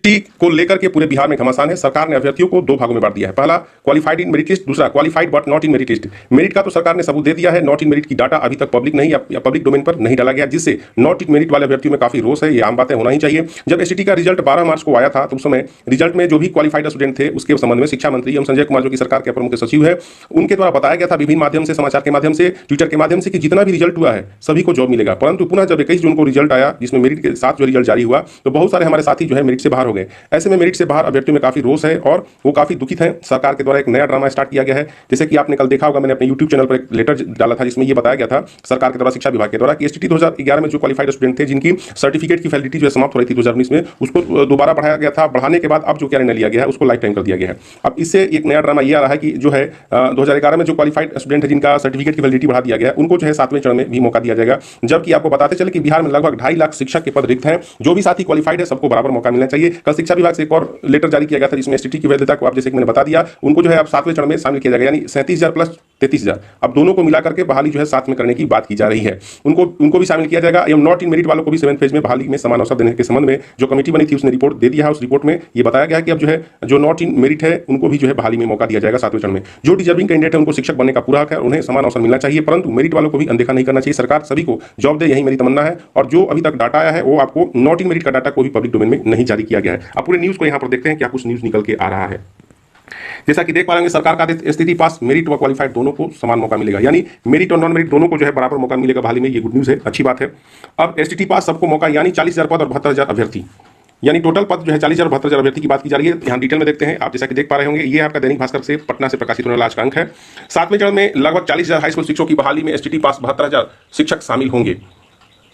STT को लेकर के पूरे बिहार में घमासान है। सरकार ने अभ्यर्थियों को दो भागों में बांट दिया है, पहला क्वालिफाइड इन मेरिट लिस्ट, दूसरा qualified but not in merit list. Merit का तो सरकार ने सबूत दे दिया है, नॉट इन मेरिट की डाटा अभी तक पब्लिक नहीं या पब्लिक डोमेन पर नहीं डाला गया, जिससे नॉट इन मेरिट वाले अभ्यर्थियों में काफी रोष है। ये आम बातें होना ही चाहिए। जब एसटीटी का रिजल्ट 12 मार्च को आया था तो उस समय रिजल्ट में जो भी क्वालिफाइड स्टूडेंट थे उसके संबंध में शिक्षा मंत्री एवं संजय कुमार जो कि सरकार के अपर मुख्य सचिव है, उनके द्वारा बताया गया था विभिन्न माध्यम से, समाचार के माध्यम से, ट्विटर के माध्यम से कि जितना भी रिजल्ट हुआ है सभी को जॉब मिलेगा। परंतु पुनः जब 21 जून को रिजल्ट आया जिसमें मेरिट के साथ जो रिजल्ट जारी हुआ तो बहुत सारे हमारे साथी जो है मेरिट से बाहर हो गए। ऐसे में मेरिट से बाहर अभ्यर्थियों में काफी रोष है और वो काफी दुखित हैं। सरकार के द्वारा एक नया ड्रामा स्टार्ट किया गया है। जैसे कि आपने कल देखा होगा, मैंने अपने यूट्यूब चैनल पर एक लेटर डाला था जिसमें ये बताया गया था सरकार के द्वारा, शिक्षा विभाग के द्वारा, कि एसटीटी 2011 में जो क्वालिफाइड स्टूडेंट थे जिनकी सर्टिफिकेट की वैलिडिटी जो है समाप्त हो रही थी 2019 में, उसको दोबारा बढ़ाया गया था। बढ़ाने के बाद अब जो क्या निर्णय लिया गया है उसको लाइफ टाइम कर दिया गया है। अब इससे एक नया ड्रामा ये आ रहा है कि जो है 2011 में जो क्वालिफाइड स्टूडेंट है जिनका सर्टिफिकेट की वैलिडिटी बढ़ा दिया गया है उनको जो है 7वें चरण में भी मौका दिया जाएगा। जबकि आपको बताते चले कि बिहार में लगभग 2.5 लाख शिक्षक के पद रिक्त हैं। जो भी साथी क्वालिफाइड है सबको बराबर मौका मिलना चाहिए। कल शिक्षा विभाग से एक और लेटर जारी किया गया था जिसमें एसटीटी की वैधता को, आप जैसे कि मैंने बता दिया, उनको जो है अब 7वें चरण में शामिल किया जाएगा, यानी 37,000 प्लस 33,000। अब दोनों को मिलाकर के बहाली जो है साथ में करने की बात की जा रही है। उनको भी शामिल किया जाएगा एवं नॉट इन मेरिट वालों को भी 7वें फेज में बहाली में समान अवसर देने के संबंध में जो कमेटी बनी थी उसने रिपोर्ट दे दिया है। उस रिपोर्ट में ये बताया गया है कि अब जो है जो नॉट इन मेरिट है उनको भी जो है बहाली में मौका दिया जाएगा 7वें चरण में। जो डिजर्विंग कैंडिडेट है उनको शिक्षक बनने का पूरा हक है, उन्हें समान अवसर मिलना चाहिए, परंतु मेरिट वालों को भी अनदेखा नहीं करना चाहिए। सरकार सभी को जॉब दे, यही मेरी तमन्ना है। और जो अभी तक डाटा आया है वो आपको नॉट इन मेरिट का डाटा कोई भी पब्लिक डोमेन में नहीं जारी किया गया है। अब पूरे न्यूज को यहाँ पर देखते हैं क्या कुछ न्यूज निकल के आ रहा है। जैसा कि देख पा रहे हैं सरकार का स्थिति पास मेरिट व क्वालिफाइड दोनों को समान मौका मिलेगा, यानी मेरिट और नॉन मेरिट दोनों को जो है बराबर मौका मिलेगा बहाली में। ये गुड न्यूज है, अच्छी बात है। अब एसटीटी पास सबको मौका, यानी 40,000 पद और 72,000 अभ्यर्थी, यानी टोटल पद जो है 40,000 और 72,000 अभ्यर्थी की बात की जा रही है। यहाँ डिटेल में देखते हैं। आप जैसा कि देख पा रहे होंगे ये आपका दैनिक भास्कर से पटना से प्रकाशित होने वाला आज का अंक है। 7वें चरण में लगभग 40,000 हाई स्कूल शिक्षकों की बहाली में एसटीटी पास 72,000 शिक्षक शामिल होंगे,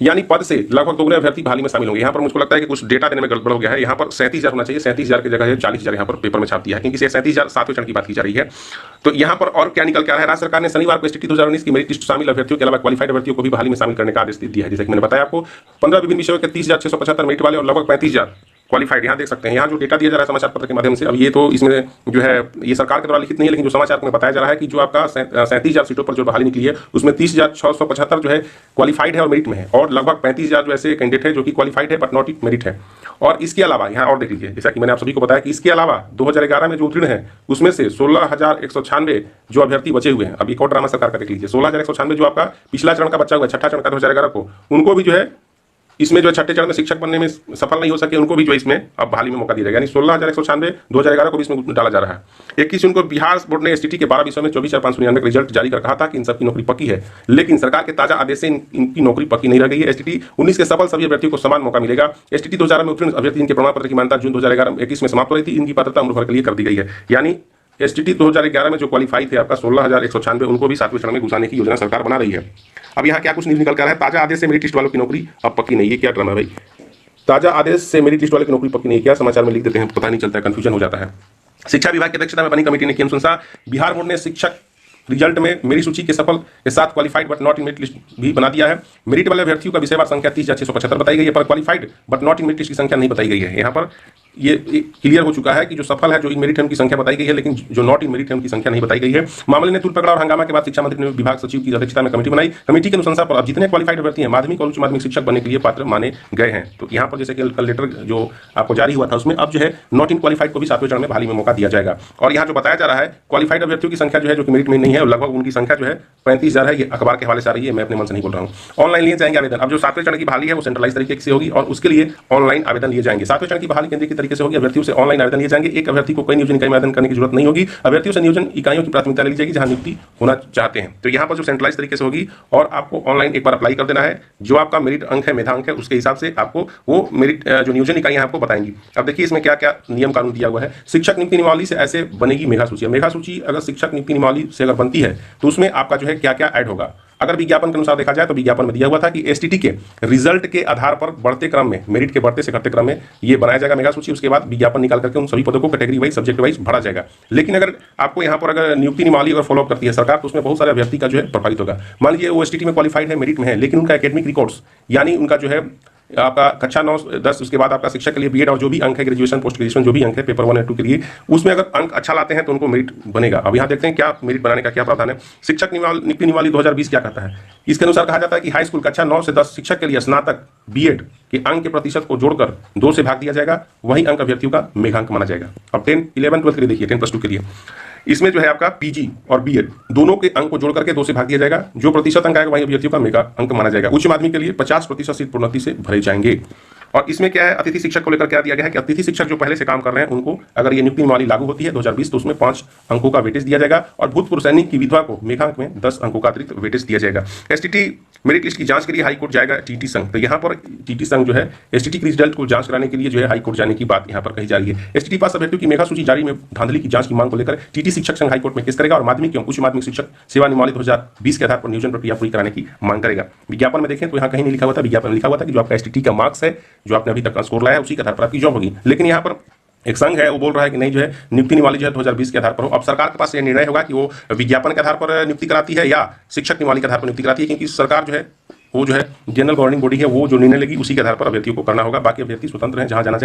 यानी पद से लगभग दोगुने अभ्यर्थी बहाली में शामिल होंगे। यहाँ पर मुझको लगता है कि कुछ डेटा देने में गड़बड़ हो गया है। यहाँ पर 37,000 होना चाहिए, 37,000 की जगह है 40,000 यहाँ पर पेपर में छाप दिया है, क्योंकि 37,000 7वें चरण की बात की जा रही है। तो यहाँ पर और क्या निकल के आ रहा है, राज्य सरकार ने शनिवार को एसटीटी 2019 की मेरिट लिस्ट शामिल अभ्यर्थियों के अलावा क्वालिफाइड अभ्यर्थियों को भी बहाली में शामिल करने का आदेश दे दिया है। जैसे कि मैंने बताया आपको 15 विभिन्न विषयों के 30,675 मेरिट वाले और लगभग 35,000 क्वालिफाइड। यहाँ देख सकते हैं, यहाँ जो डेटा दिया जा रहा है समाचार पत्र के माध्यम से। अब ये तो इसमें जो है ये सरकार के द्वारा लिखित नहीं है, लेकिन जो समाचार में बताया जा रहा है कि जो आपका 37,000 सीटों पर जो बहाली निकली है उसमें 30,675 जो है क्वालिफाइड है और मेरिट में है, और लगभग 35,000 जो ऐसे कैंडिडेट है जो कि क्वालिफाइड है बट नॉट मेरिट है। और इसके अलावा यहाँ और देख लीजिए, जैसा कि मैंने आप सभी को बताया कि इसके अलावा 2011 में जो उत्तीर्ण है उसमें से 16,196 जो अभ्यर्थी बचे हुए हैं। अब एक और ड्रामा सरकार का देख लीजिए, 16,196 जो आपका पिछला चरण का बच्चा हुआ है, छठा चरण का 2011 को, उनको भी जो है इसमें जो छठे चरण में शिक्षक बनने में सफल नहीं हो सके उनको भी जो इसमें अब बहाली में मौका दिया जाएगा, यानी 16,196 2011 को भी इसमें डाला जा रहा है। 21 जून को बिहार बोर्ड ने एसटीटी के 12 विषयों में 24,599 रिजल्ट जारी कर कहा था कि इन सबकी नौकरी पक्की है, लेकिन सरकार के ताजा आदेश से इनकी नौकरी पक्की नहीं रह गई है। एसटीटी 19 के सफल सभी अभ्यर्थियों को समान मौका मिलेगा। एसटीटी 2011 में उत्तीर्ण अभ्यर्थी इनके प्रमाण पत्र की मान्यता जून 2021 में समाप्त हो रही थी, इनकी पात्रता उम्र भर के लिए कर दी गई है। यानी एसटीटी 2011 में जो क्वालिफाई थे आपका 16,196 उनको भी 7वें चरण में घुसाने की योजना सरकार बना रही है। अब यहाँ क्या कुछ न्यूज निकल कर रहा है, ताजा आदेश से मेरिट लिस्ट वालों की नौकरी अब पक्की नहीं है। क्या ड्रामा भाई, ताजा आदेश से मेरिट लिस्ट वाले की नौकरी पक्की नहीं, क्या समाचार में लिख देते हैं, पता नहीं चलता है, कंफ्यूजन हो जाता है। शिक्षा विभाग की अध्यक्षता में बनी कमेटी ने की अनुशंसा। बिहार बोर्ड ने शिक्षक रिजल्ट में मेरी सूची के सफल के साथ qualified but not in merit list भी बना दिया है। मेरिट वाले अभ्यर्थियों का विषयवार संख्या 30,675 बताई गई है, पर qualified but not in merit list की संख्या नहीं बताई गई है। यहाँ पर ये क्लियर हो चुका है कि जो सफल है, जो इन मेरिट है उनकी संख्या बताई गई है, लेकिन जो नॉट इन मेरिट है उनकी संख्या नहीं बताई गई है। मामले ने तूल पकड़ा और हंगामा के बाद शिक्षा मंत्री ने विभाग सचिव की अध्यक्षता में कमेटी बनाई। कमेटी की अनुशंसा पर अब जितने क्वालिफाइड अभ्यर्थी हैं माध्यमिक और उच्च माध्यमिक शिक्षक बनने के लिए पात्र माने गए हैं। तो यहाँ पर जैसे कि कल लेटर जो आपको जारी हुआ था उसमें अब जो है नॉट इन क्वालिफाइड को भी 7वें चरण में बहाली में मौका दिया जाएगा। और यहाँ जो बताया जा रहा है क्वालिफाइड अभ्यर्थियों की संख्या जो है जो कि मेरिट में नहीं है, लगभग उनकी संख्या जो है 35,000 है। ये अखबार के हवाले से आ रही है, मैं अपने मन से नहीं बोल रहा हूँ। ऑनलाइन लिए जाएंगे आवेदन। अब जो 7वें चरण की बहाली है वो सेंट्रलाइज तरीके से होगी और उसके लिए ऑनलाइन आवेदन लिए जाएंगे। 7वें चरण की बहाली केंद्रीय तरीके से होगी, अभ्यर्थियों से ऑनलाइन आवेदन लिए जाएंगे। एक अभ्यर्थी को कई नियोजन इकाई में आवेदन करने की जरूरत नहीं होगी। अभ्यर्थियों से नियोजन इकाइयों की प्राथमिकता ली जाएगी जहां नियुक्ति होना चाहते हैं। तो यहाँ पर जो सेंट्रलाइज तरीके से होगी और आपको ऑनलाइन एक बार अप्लाई कर देना है। जो आपका मेरिट अंक है, मेधा अंक है, उसके हिसाब से आपको वो मेरिट जो नियोजन इकाइयां आपको बताएंगी। अब देखिए इसमें क्या क्या नियम कानून दिया हुआ है। शिक्षक नियुक्ति नियमावली से ऐसे बनेगी मेगा सूची। मेगा सूची अगर शिक्षक नियुक्ति नियमावली से अगर बनती है तो उसमें आपका जो है क्या क्या ऐड होगा। अगर विज्ञापन के अनुसार देखा जाए तो विज्ञापन में दिया हुआ था कि एसटीटी के रिजल्ट के आधार पर बढ़ते क्रम में, मेरिट के बढ़ते से घटते क्रम में ये बनाया जाएगा मेगा सूची। उसके बाद विज्ञापन निकाल करके उन सभी पदों को कैटेगरी वाइज, सब्जेक्ट वाइज भरा जाएगा। लेकिन अगर आपको यहाँ पर अगर नियुक्ति नियमावली अगर फॉलोअप करती है सरकार तो उसमें बहुत सारे अभ्यर्थी का जो है प्रभावित होगा। मान लीजिए वो एसटीटी में क्वालिफाइड है, मेरिट में है, लेकिन उनका एकेडमिक रिकॉर्ड्स यानी उनका जो है आपका कक्षा 9 10 उसके बाद आपका शिक्षक के लिए बीएड और जो भी अंक है ग्रेजुएशन पोस्ट ग्रेजुएशन जो भी अंक है पेपर 1 और 2 के लिए, उसमें अगर अंक अच्छा लाते हैं तो उनको मेरिट बनेगा। अब यहाँ देखते हैं क्या मेरिट बनाने का क्या प्रावधान है। शिक्षक नियुक्ति नियमावली 2020 क्या कहता है। इसके अनुसार कहा जाता है कि हाई स्कूल कक्षा 9 से 10 शिक्षक के लिए स्नातक बीएड के अंक के प्रतिशत को जोड़कर 2 से भाग दिया जाएगा, वही अंक अभ्यर्थियों का मेघांक माना जाएगा। अब 10 11 12 के लिए देखिए, 10+2 के लिए इसमें जो है आपका पीजी और बीएड दोनों के अंक को जोड़ करके 2 से भाग दिया जाएगा, जो प्रतिशत अंक आएगा वही अभ्यर्थियों का मेगा अंक माना जाएगा। उच्च माध्यमिक के लिए 50% सीट प्रोन्नति से भरे जाएंगे। और इसमें क्या है, अतिथि शिक्षक को लेकर क्या दिया गया है कि अतिथि शिक्षक जो पहले से काम कर रहे हैं उनको अगर ये नियुक्ति नियमावली लागू होती है 2020 तो उसमें 5 अंकों का वेटेज दिया जाएगा और भूतपूर्व सैनिक की विधवा को मेघांक में 10 अंकों का अतिरिक्त वेटेज दिया जाएगा। एसटीटी मेरिट लिस्ट की जांच के लिए हाईकोर्ट जाएगा टीटी संघ। तो यहाँ पर टीटी संघ जो है एसटीटी की रिजल्ट को जांच कराने के लिए जो है हाईकोर्ट जाने की बात यहाँ पर कही जा रही है। एसटीटी पास अभ्यर्थियों की मेगा सूची जारी में धांधली की जांच की मांग को लेकर टीटी शिक्षक संघ हाईकोर्ट में केस करेगा और माध्यमिक एवं उच्च माध्यमिक शिक्षक सेवा नियमावली 2020 के आधार पर नियोजन प्रक्रिया पूरी कराने की मांग करेगा। विज्ञापन में देखें तो यहाँ कहीं नहीं लिखा हुआ था, विज्ञापन में लिखा हुआ था कि जो आपका एसटीटी का मार्क्स है, जो आपने अभी तक का स्कोर लाया है, उसी के आधार पर आपकी जॉब होगी। लेकिन यहाँ पर एक संघ है वो बोल रहा है कि नहीं, जो है नियुक्ति नियमावली जो है 2020 के आधार पर हो। अब सरकार के पास ये निर्णय होगा कि वो विज्ञापन के आधार पर नियुक्ति कराती है या शिक्षक नियमावली के आधार पर नियुक्ति कराती है, क्योंकि सरकार जो है वो जो है जनरल गवर्निंग बॉडी है, वो जो निर्णय लेगी उसी के आधार पर अभ्यर्थियों को करना होगा। बाकी अभ्यर्थी स्वतंत्र हैं जहां जाना